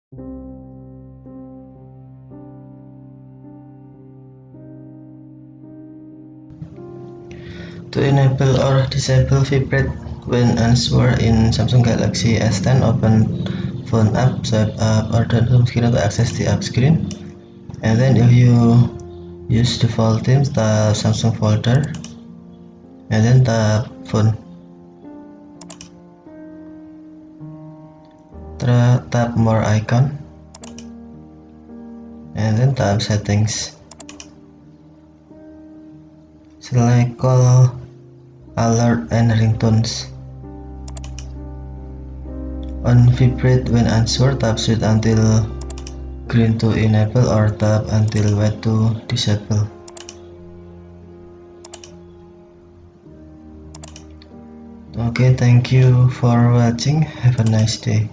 To enable or disable vibrate when answer in Samsung Galaxy S10, open phone app, swipe up or down home screen to access the app screen. And then if you use default themes, tap Samsung folder and then tap phone. Tap more icon and then tap settings. Select call, alert and ringtones. On vibrate when answered, tap switch until green to enable or tap until white to disable. Okay, thank you for watching. Have a nice day.